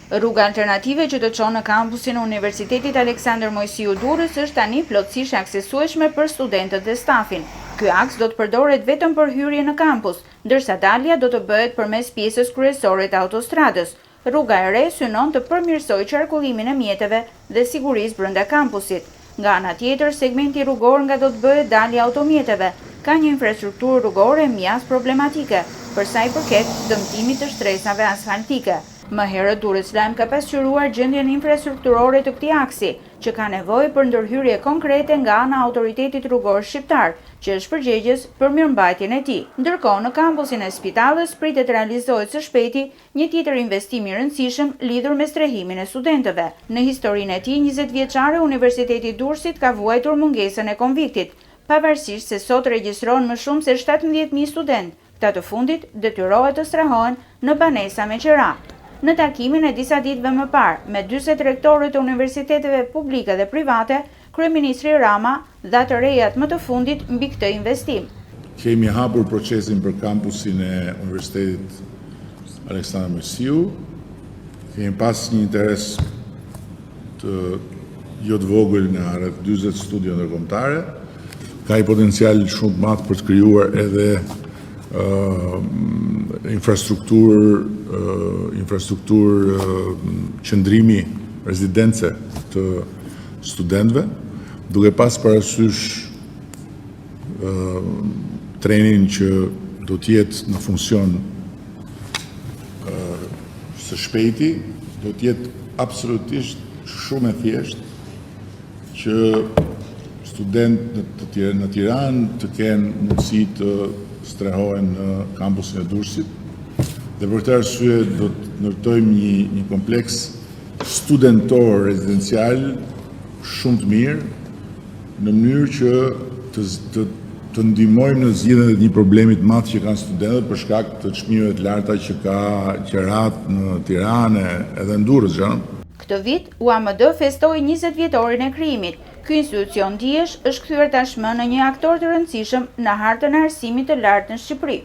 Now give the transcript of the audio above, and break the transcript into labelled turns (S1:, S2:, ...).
S1: Rruga alternative që të çon në kampusin e Universitetit Aleksandër Mojsiu Durrës është tani plotësisht aksesueshme për studentët dhe stafin. Ky aks do të përdoret vetëm për hyrje në kampus, ndërsa dalja do të bëhet përmes pjesës kryesore të autostradës. Rruga e re synon të përmirësojë qarkullimin e mjeteve dhe sigurisë brenda kampusit. Nga ana tjetër, segmenti rrugor nga do të bëhet dalja automjeteve, ka një infrastrukturë rrugore mjaft problematike, për sa i përket dëmtimit të shtresave asfaltike. Më herët Durrës Lajm ka pasqyruar gjendjen infrastrukturore të këtij aksi, që ka nevojë për ndërhyrje konkrete nga ana e autoritetit rrugor shqiptar, që është përgjegjës për mirëmbajtjen e tij. Ndërkohë, në kampusin e spitalës pritet realizohet së shpejti një tjetër investim i rëndësishëm lidhur me strehimin e studentëve. Në historinë e tij 20 vjeçare, Universiteti i Durrësit ka vuajtur mungesën e konviktit, pavarësisht se sot regjistrohen më shumë se 17.000 studentë. Këta të fundit detyrohet të strahohen në banesa me qira. Në takimin e disa ditëve më parë me 40 rektorët e universiteteve publike dhe private, kryeministri Rama dha të rejat më të fundit mbi këtë investim.
S2: Kemi hapur procesin për kampusin e Universitetit Aleksandër Mojsiu. Kemi pas një interes të jo të vogël nga rreth 40 studio ndërkombëtare. Ka i potencial shumë të madh për të krijuar edhe infrastruktur qëndrimi rezidence të studentëve, duke pas parasysh trenin që do të jetë në funksion së shpejti, do të jetë absolutisht shumë e thjeshtë që studentët në Tiranë të kenë mundësi të strehohen në kampusin e Durrësit. Dhe për këtë arsye do të ndërtojmë një kompleks studentor rezidencial shumë të mirë, në mënyrë që të ndihmojmë në zgjidhjen e një problemi të madh që kanë studentët për shkak të çmimeve të larta që ka qerat në Tiranë edhe në Durrës.
S1: Këtë vit, UAMD festoi 20 vjetorin e krijimit. Ky institucion dihesh është kthyer tashmë në një aktor të rëndësishëm në hartën e arsimit të lartë në Shqipëri.